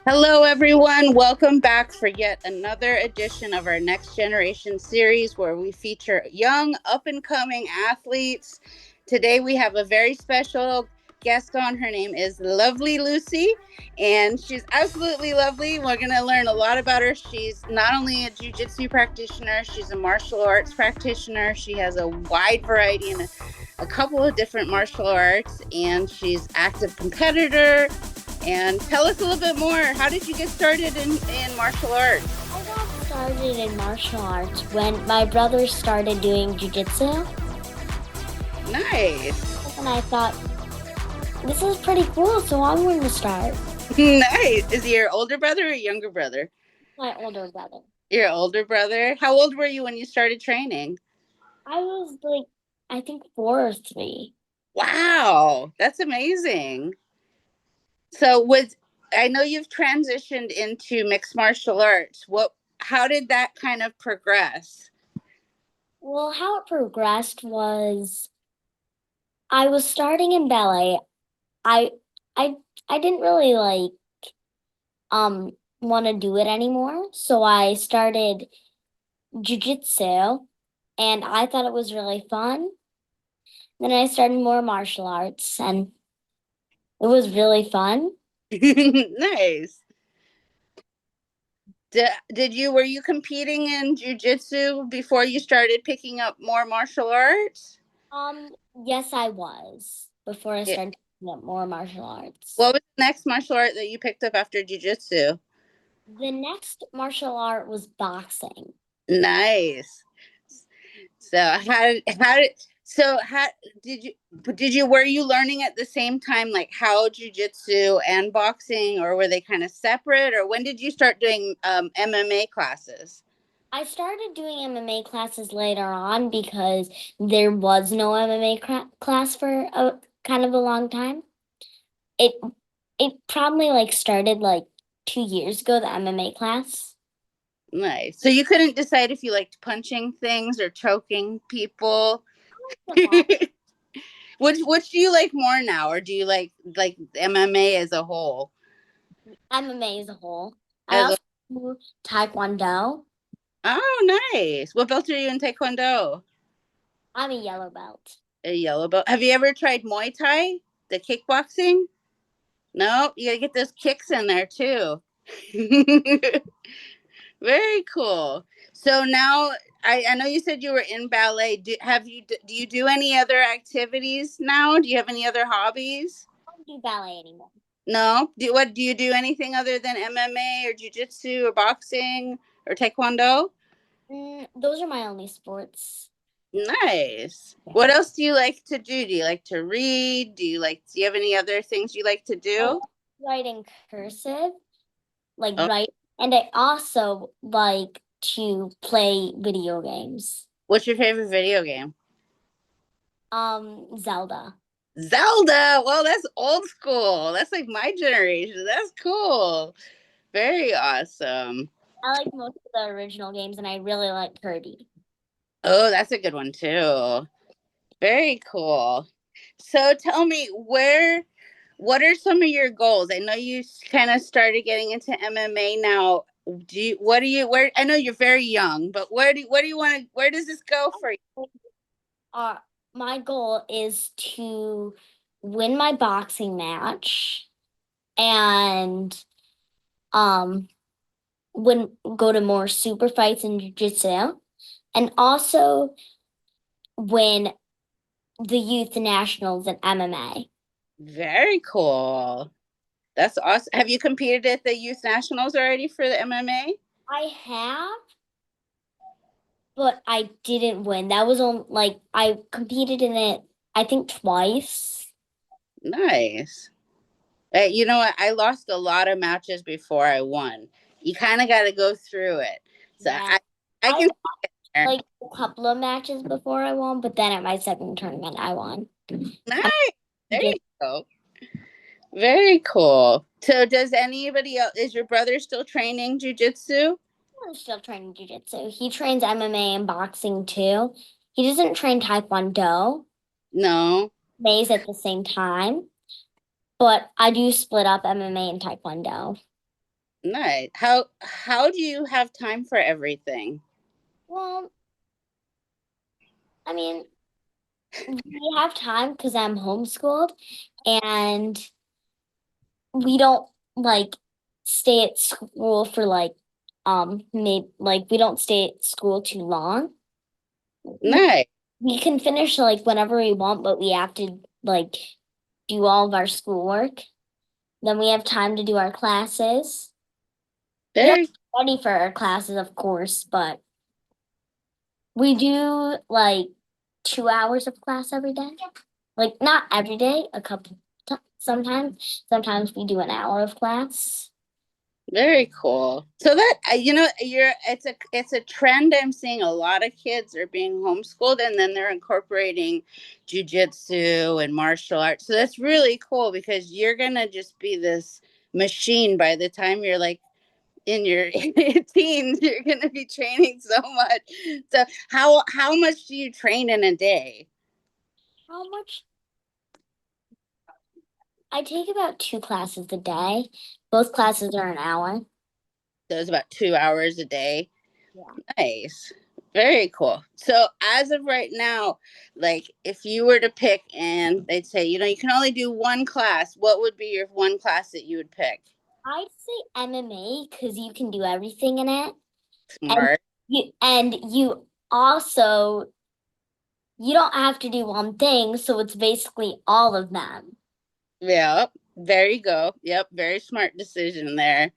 Hello, everyone. Welcome back for yet another edition of our Next Generation series where we feature young, up and coming athletes. Today, we have a very special guest on. Her name is Lovely Lucy, and she's absolutely lovely. We're going to learn a lot about her. She's not only a jiu-jitsu practitioner, she's a martial arts practitioner. She has a wide variety in a couple of different martial arts, and she's active competitor. And tell us a little bit more. How did you get started in martial arts? I got started in martial arts when my brother started doing jujitsu, Nice. and I thought this is pretty cool, so I'm going to start. Nice. Is he your older brother or younger brother? My older brother. Your older brother. How old were you when you started training? I was like, I think 4 or 3. Wow, that's amazing. So with I know you've transitioned into mixed martial arts. How did that kind of progress? Well, how it progressed was I was starting in ballet. I I I didn't really um want to do it anymore, so I started jujitsu, and I thought it was really fun. Then I started more martial arts, and it was really fun. Nice. Did you were you competing in jujitsu before you started picking up more martial arts? Yes, I was before I Yeah. started taking up more martial arts. What was the next martial art that you picked up after jujitsu? The next martial art was boxing. Nice. So how did you were you learning at the same time like how jujitsu and boxing, or were they kind of separate, or when did you start doing MMA classes? I started doing MMA classes later on because there was no MMA class for a kind of a long time. It it probably started 2 years ago, the MMA class. Nice. So you couldn't decide if you liked punching things or choking people. The box Which do you like more now, or do you like MMA as a whole? MMA as a whole. I As a also do taekwondo. Oh, nice. What belt are you in taekwondo? I'm a yellow belt. A yellow belt. Have you ever tried Muay Thai, the kickboxing? No, you gotta get those kicks in there too. Very cool. So now I know you said you were in ballet. Do you do any other activities now? Do you have any other hobbies? I don't do ballet anymore. No. Do you do anything other than MMA or jiu-jitsu or boxing or taekwondo? Those are my only sports. Nice. Yeah. What else do you like to do? Do you like to read? Do you have any other things you like to I do? love writing cursive, Oh, write, and I also like to play video games. what's your favorite video game? Zelda. Zelda. Well, that's old school. That's like my generation. That's cool. Very awesome. I like most of the original games, and I really like Kirby. Oh, that's a good one too. Very cool. So tell me, what are some of your goals? I know you kind of started getting into MMA now. Where, I know you're very young, but where does this go for you? Uh, my goal is to win my boxing match and um go to more super fights in jiu-jitsu, and also win the youth nationals in MMA. Very cool. That's awesome. Have you competed at the youth nationals already for the MMA? I have, but I didn't win. That was on I competed in it, I think twice. Nice. You know what? I lost a lot of matches before I won. You kind of got to go through it. So Yeah. I I can. a couple of matches before I won, but then at my second tournament I won. Nice. I'm There you just go. Very cool. So, does anybody else? Is your brother still training jujitsu? still training jiu-jitsu. He trains MMA and boxing too. He doesn't train taekwondo, No. maze at the same time, but I do split up MMA and taekwondo. Nice. How do you have time for everything? Well, I mean, we have time because I'm homeschooled and we don't like stay at school for maybe like we don't stay at school too long. We, Nice. we can finish like whenever we want, but we have to like do all of our schoolwork. Then we have time to do our classes. We don't Very study for our classes, of course, but we do like 2 hours of class every day. Like not every day, a couple sometimes. Sometimes we do an hour of class. Very cool. So that you're it's a trend I'm seeing. A lot of kids are being homeschooled and then they're incorporating jujitsu and martial arts. So that's really cool because you're gonna just be this machine by the time you're like in your teens. You're gonna be training so much. So how much do you train in a day? How much? I take about 2 classes a day. Both classes are an hour. So it's about 2 hours a day. Yeah. Nice. Very cool. So as of right now, like if you were to pick and they'd say, you can only do one class, what would be your one class that you would pick? I'd say MMA because you can do everything in it. And Smart. you also you don't have to do one thing, so it's basically all of them. Yep. There you go. Yep. Very smart decision there.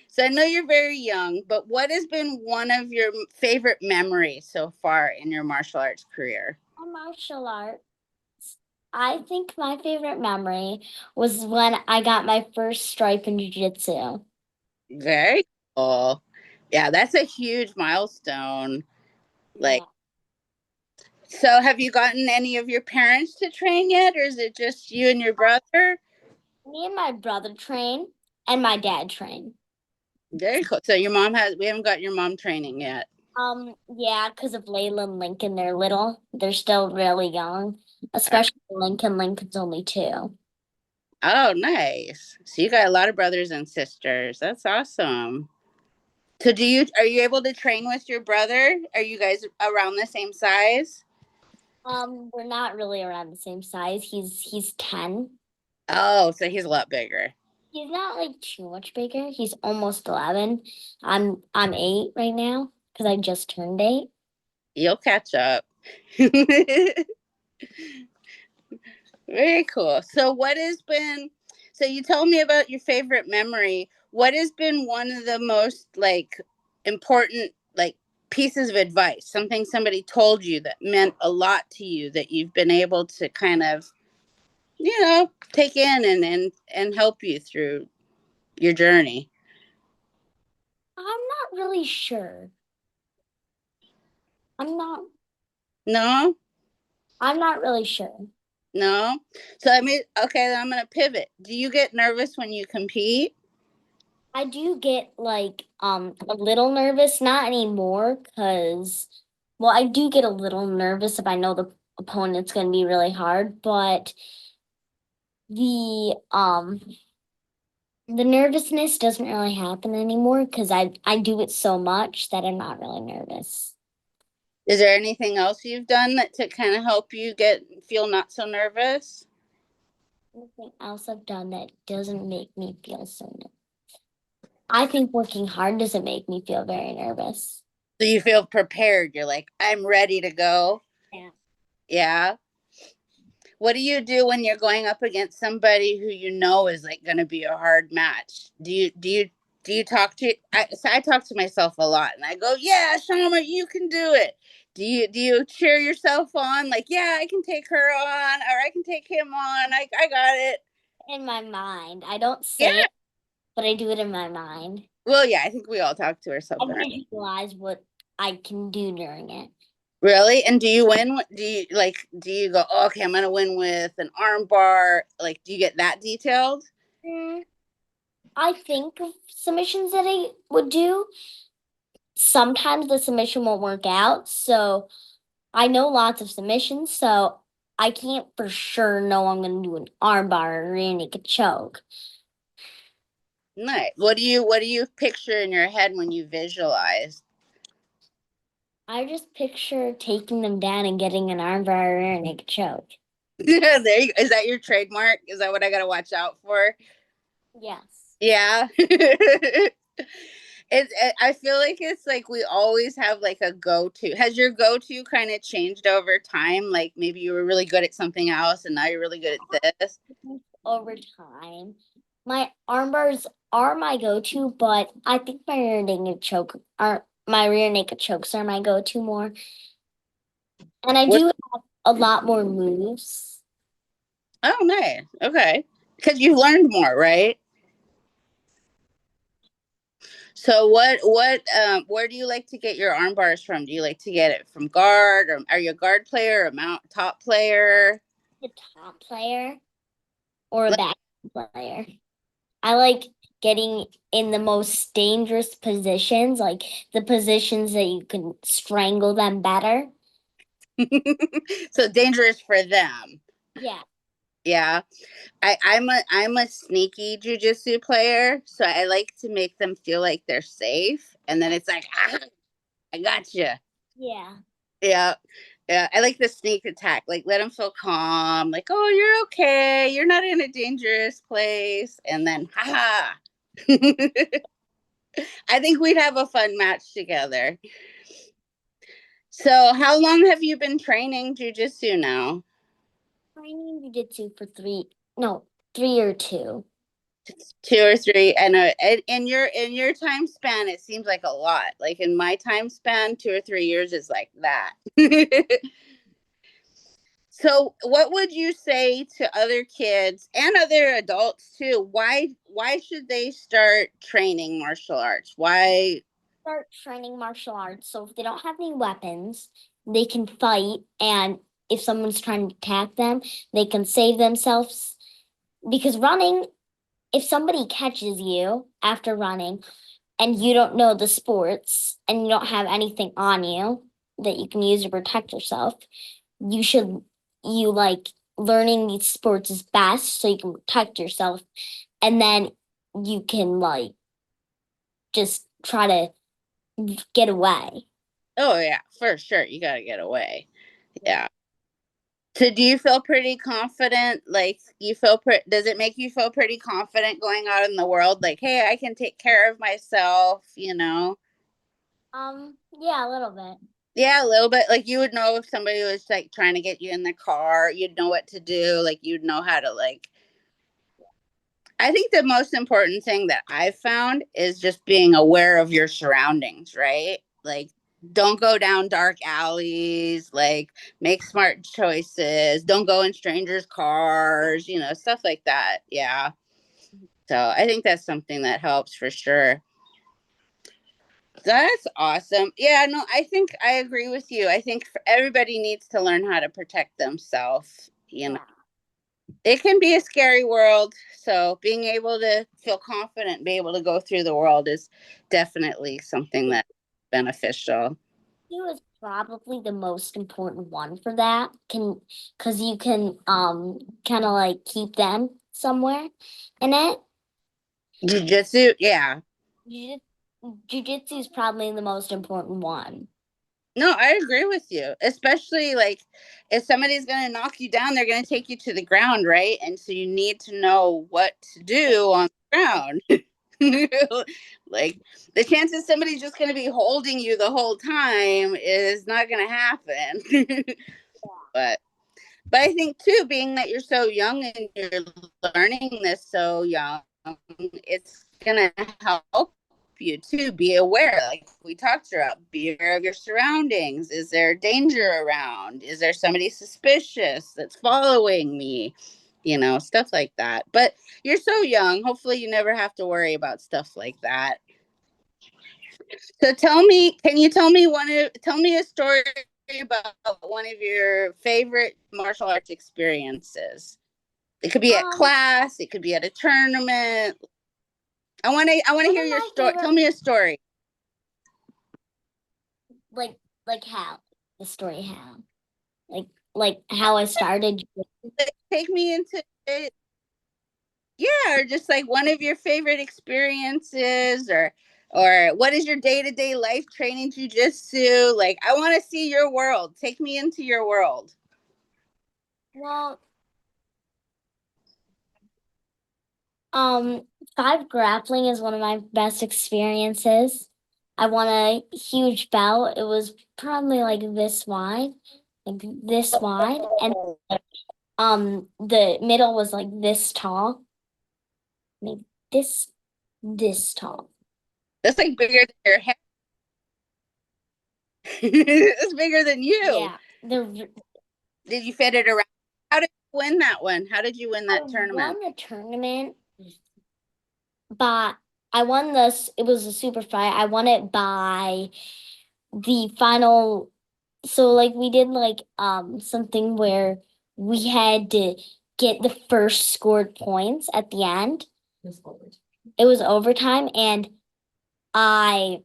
So I know you're very young, but what has been one of your favorite memories so far in your martial arts career? On martial arts, I think my favorite memory was when I got my first stripe in jiu-jitsu. Very cool. Yeah, that's a huge milestone. Like, Yeah. so have you gotten any of your parents to train yet, or is it just you and your brother? Me and my brother train and my dad train. Very cool. So we haven't got your mom training yet. Yeah, because of Layla and Lincoln, they're little. They're still really young, Uh, especially Lincoln. Lincoln's only 2. Oh, nice. So you got a lot of brothers and sisters. That's awesome. So are you able to train with your brother? Are you guys around the same size? We're not really around the same size. He's 10. Oh, so he's a lot bigger. He's not like too much bigger. He's almost 11. I'm 8 right now because I just turned 8. You'll catch up. Very cool. So you told me about your favorite memory. What has been one of the most like important like pieces of advice? Something somebody told you that meant a lot to you that you've been able to kind of, take in and help you through your journey. I'm not really sure. I'm not No? I'm not really sure. No? So I mean, okay, then I'm going to pivot. Do you get nervous when you compete? I do get a little nervous, not anymore, because well, I do get a little nervous if I know the opponent's going to be really hard, but the nervousness doesn't really happen anymore because I do it so much that I'm not really nervous. Is there anything else you've done that to kind of help you feel not so nervous? Anything else I've done that doesn't make me feel so nervous? I think working hard doesn't make me feel very nervous. So you feel prepared. You're like, I'm ready to go. Yeah. Yeah. What do you do when you're going up against somebody who you know is like going to be a hard match? Do you talk to? I talk to myself a lot, and I go, "Yeah, Shama, you can do it." Do you cheer yourself on? Like, yeah, I can take her on, or I can take him on. I got it. In my mind, I don't say Yeah. it, but I do it in my mind. Well, yeah, I think we all talk to I ourselves. visualize what I can do during it. Really? And do you win? Do you go, oh, okay, I'm gonna win with an arm bar? Like, do you get that detailed? Mm, I think of submissions that I would do. Sometimes the submission won't work out, so I know lots of submissions, so I can't for sure know I'm going to do an arm bar or a naked choke. Nice. What do you picture in your head when you visualize? I just picture taking them down and getting an armbar and a choke. There you go. Is that your trademark? Is that what I got to watch out for? Yes. Yeah. I feel like it's like we always have like a go-to. Has your go-to kind of changed over time? Like maybe you were really good at something else and now you're really good at this. Over time. My arm bars are my go-to, but I think my rear naked chokes are my go-to more. And I What? do have a lot more moves. Oh, nice. Okay. Because you've learned more, right? So where do you like to get your arm bars from? Do you like to get it from guard, or are you a guard player or a mount top player? The top player or a back player. I like getting in the most dangerous positions, like the positions that you can strangle them better. So dangerous for them. Yeah. Yeah. I'm a sneaky jujitsu player, so I like to make them feel like they're safe, and then it's like, I got you. Yeah. Yeah, yeah. I like the sneak attack. Like let them feel calm. Like, oh, you're okay. You're not in a dangerous place, and then, ha. I think we'd have a fun match together. So, how long have you been training jujitsu now? Training jujitsu for no, 3 or 2. 2 or 3. I know. In your time span, it seems like a lot. Like in my time span, 2 or 3 years is like that. So, what would you say to other kids and other adults too? Why should they start training martial arts? Why? Start training martial arts. So if they don't have any weapons, they can fight. And if someone's trying to attack them, they can save themselves. Because running, if somebody catches you after running and you don't know the sports and you don't have anything on you that you can use to protect yourself, you should, you like learning these sports is best so you can protect yourself. And then you can like just try to get away. Oh yeah, for sure. You got to get away. Yeah. Yeah. So do you feel pretty confident? Like does it make you feel pretty confident going out in the world? Like, hey, I can take care of myself. Yeah, a little bit. Yeah, a little bit. Like you would know if somebody was like trying to get you in the car, you'd know what to do. Like you'd know how to like. I think the most important thing that I've found is just being aware of your surroundings, right? Like don't go down dark alleys, like make smart choices, don't go in strangers' cars, stuff like that. Yeah. So I think that's something that helps for sure. That's awesome. Yeah, no, I think I agree with you. I think everybody needs to learn how to protect themselves. Yeah. It can be a scary world. So being able to feel confident, be able to go through the world is definitely something that's beneficial. He was probably the most important one for that. Can because you can kind of like keep them somewhere in it. Jiu-jitsu, yeah. Jiu- Jiu-jitsu is probably the most important one. No, I agree with you. Especially like if somebody's going to knock you down, they're going to take you to the ground, right? And so you need to know what to do on the ground. Like the chances somebody's just going to be holding you the whole time is not going to happen. but but I think too, being that you're so young and you're learning this so young, it's gonna help you to be aware. Like we talked about, be aware of your surroundings. Is there danger around? Is there somebody suspicious that's following me? Stuff like that. But you're so young. Hopefully, you never have to worry about stuff like that. So tell me, can you tell me a story about one of your favorite martial arts experiences? It could be at Um, class, it could be at a tournament. I want to one hear of your my story. favorite Tell me a story. like how the story how like how I started. Take me into it. Yeah, or just like one of your favorite experiences, or what is your day-to-day life training jujitsu? Like, I want to see your world. Take me into your world. Well, um, five grappling is one of my best experiences. I won a huge belt. It was probably like this wide, and the middle was like this tall, maybe this tall. That's like bigger than your head. It's bigger than you. Yeah, the Did you fit it around? How did you win that one? How did you win I that won tournament? the tournament, but I won this. It was a super fight. I won it by the final. So like we did like something where we had to get the first scored points at the end. It was overtime, and I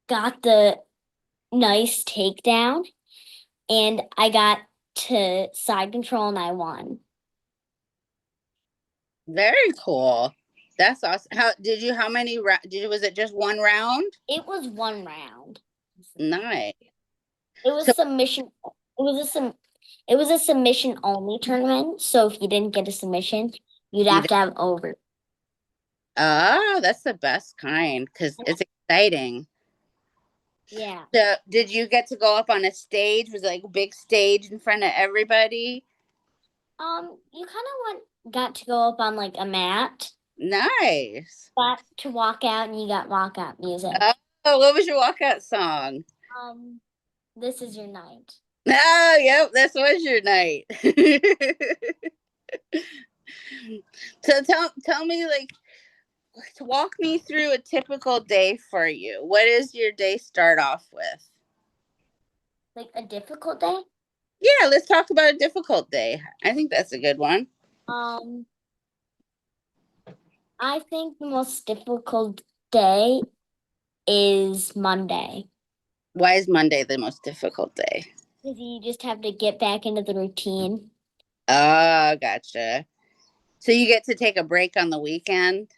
got the nice takedown, and I got to side control, and I won. Very cool. That's awesome. How did you? How many? Did you? Was it just one round? It was one round. Nice. It was So submission. It was a sum. It was a submission only tournament. So if you didn't get a submission, you'd you. have to have over. Oh, that's the best kind because it's exciting. Yeah. So, did you get to go up on a stage? Was it like a big stage in front of everybody? You kind of got to go up on like a mat, Nice. got to walk out, and you got walkout music. Oh, what was your walkout song? Um, this is your night. Oh, yep, this was your night. So tell me, like, walk me through a typical day for you. What does your day start off with? Like a difficult day. Yeah, let's talk about a difficult day. I think that's a good one. Um, I think the most difficult day is Monday Why is Monday the most difficult day? because you just have to get back into the routine. Oh, gotcha. So you get to take a break on the weekend?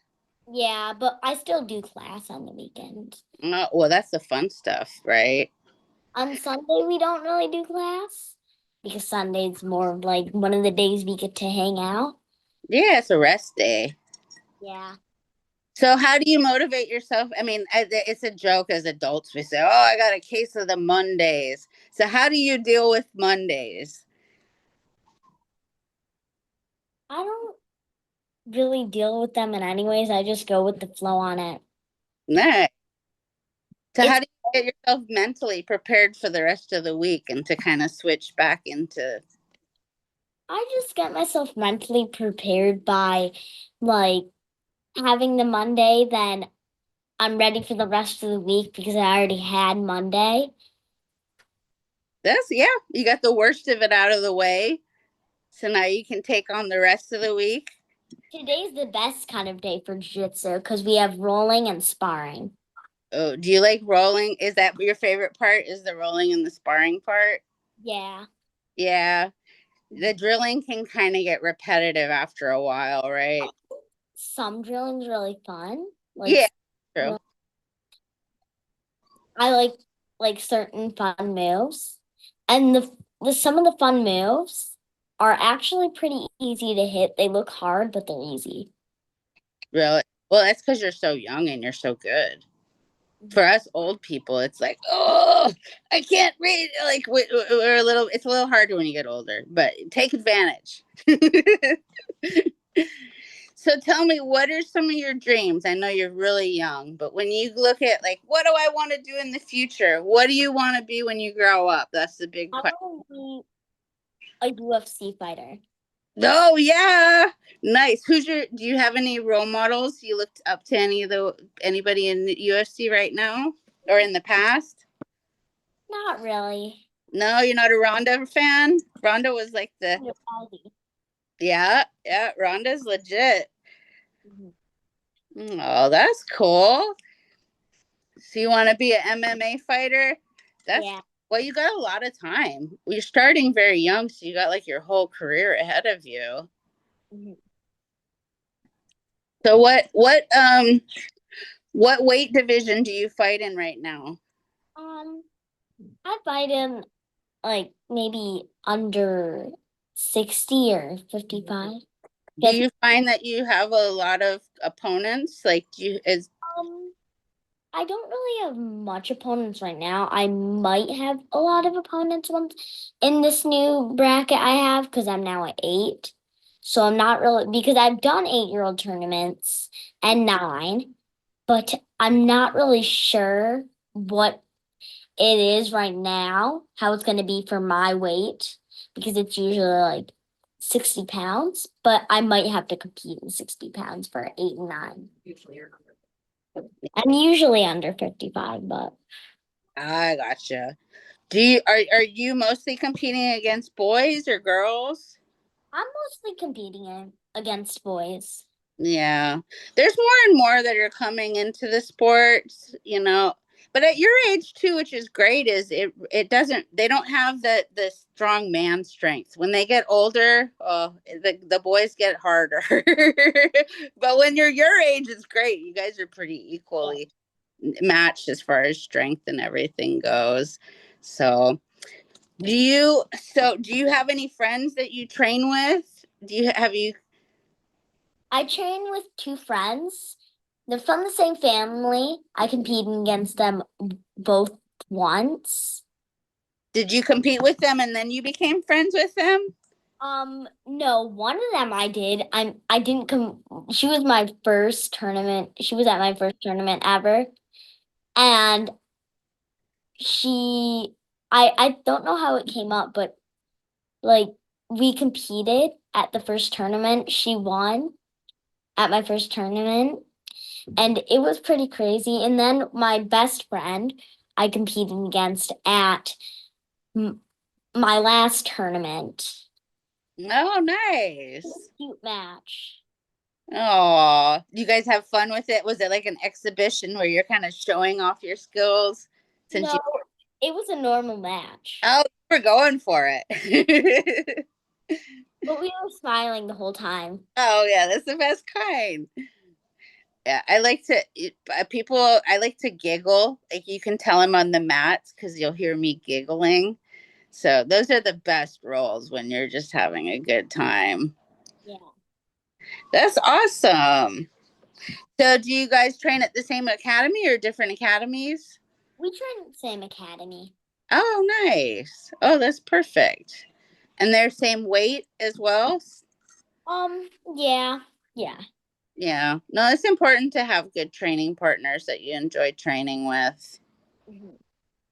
Yeah, but I still do class on the weekend. Oh, well, that's the fun stuff, right? On Sunday, we don't really do class because Sunday's more of like one of the days we get to hang out. Yeah, it's a rest day. Yeah. So how do you motivate yourself? I mean, it's a joke as adults. We say, "Oh, I got a case of the Mondays." So how do you deal with Mondays? I don't really deal with them in anyways. I just go with the flow on it. Nice. So how It's do you get yourself mentally prepared for the rest of the week and to kind of switch back into? I just get myself mentally prepared by like having the Monday, then I'm ready for the rest of the week because I already had Monday. This? Yeah, you got the worst of it out of the way. So now you can take on the rest of the week. Today's the best kind of day for jiu-jitsu because we have rolling and sparring. Oh, do you like rolling? Is that your favorite part? Is the rolling and the sparring part? Yeah. Yeah. The drilling can kind of get repetitive after a while, right? Some drilling's really fun. Yeah, true. I like certain fun moves, and the some of the fun moves are actually pretty easy to hit. They look hard, but they're easy. Really? Well, that's because you're so young and you're so good. For us old people, it's like, oh, I can't read. Like we're a little. It's a little harder when you get older, but take advantage. So tell me, what are some of your dreams? I know you're really young, but when you look at like, what do I want to do in the future? What do you want to be when you grow up? That's the big I question. want to be a UFC fighter. Oh yeah, nice. Who's your? Do you have any role models? You looked up to anybody in the UFC right now or in the past? Not really. No, you're not a Ronda fan. Ronda was like the yeah. Ronda's legit. Mhm. Oh, that's cool. So you want to be an MMA fighter? That's Yeah. well, you got a lot of time. You're starting very young, so you got like your whole career ahead of you. Mhm. So what weight division do you fight in right now? Um, I fight in like maybe under 60 or 55. Do Guess you find that you have a lot of opponents? Like, do you is um I don't really have much opponents right now. I might have a lot of opponents once in this new bracket I have because I'm now at 8. So I'm not really because I've done 8-year-old tournaments and 9, but I'm not really sure what it is right now, how it's going to be for my weight because it's usually like 60 pounds, but I might have to compete in 60 pounds for 8 and 9. I'm usually under 55, but I gotcha. Are you mostly competing against boys or girls? I'm mostly competing against boys. Yeah. There's more and more that are coming into the sports, you know. But at your age too, which is great, is it doesn't they don't have the strong man strength. When they get older, oh, the boys get harder. But when you're your age, it's great. You guys are pretty Yeah. equally matched as far as strength and everything goes. So, do you have any friends that you train with? Have you I train with 2 friends. They're from the same family. I competed against them both once. Did you compete with them and then you became friends with them? No, one of them I did. I didn't come. She was my first tournament. She was at my first tournament ever, and she, I don't know how it came up, but like we competed at the first tournament. She won at my first tournament, and it was pretty crazy. And then my best friend I competed against at m- my last tournament. Oh, nice. Cute match. Oh, you guys have fun with it? Was it like an exhibition where you're kind of showing off your skills since No, you it was a normal match, oh, you were going for it. but we were smiling the whole time. Oh, yeah, that's the best kind. Yeah, I like to giggle. Like you can tell I'm on the mats because you'll hear me giggling. So those are the best roles when you're just having a good time. Yeah, That's awesome. So do you guys train at the same academy or different academies? we trained at the same academy. Oh, nice. Oh, that's perfect. And they're same weight as well? Yeah, yeah. Yeah. No, it's important to have good training partners that you enjoy training with. Mhm.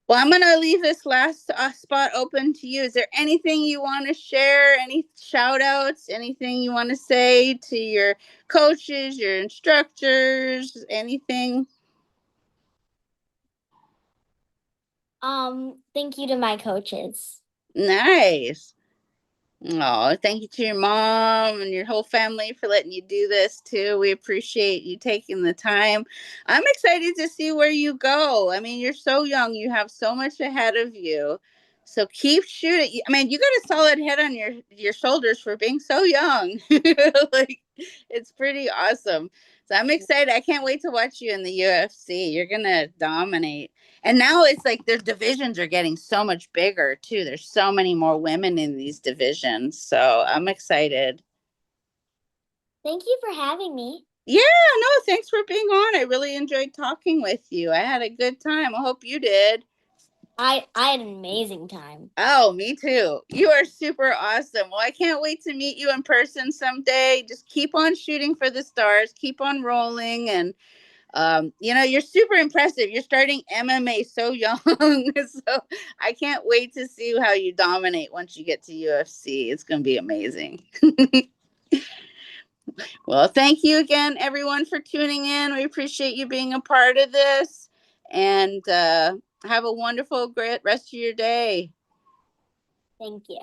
Well, I'm going to leave this last spot open to you. Is there anything you want to share? Any shout outs? Anything you want to say to your coaches, your instructors? Anything? Thank you to my coaches. Nice. Oh, thank you to your mom and your whole family for letting you do this too. We appreciate you taking the time. I'm excited to see where you go. I mean, you're so young, you have so much ahead of you. So keep shooting. I mean, you got a solid head on your shoulders for being so young. Like it's pretty awesome. So I'm excited. I can't wait to watch you in the UFC. You're going to dominate. And now it's like the divisions are getting so much bigger too. There's so many more women in these divisions. So I'm excited. Thank you for having me. Yeah, no, thanks for being on. I really enjoyed talking with you. I had a good time. I hope you did. I had an amazing time. Oh, me too. You are super awesome. Well, I can't wait to meet you in person someday. Just keep on shooting for the stars, keep on rolling, and you're super impressive. You're starting MMA so young. So I can't wait to see how you dominate once you get to UFC. It's going to be amazing. Well, thank you again, everyone, for tuning in. We appreciate you being a part of this. And have a wonderful, great rest of your day. Thank you.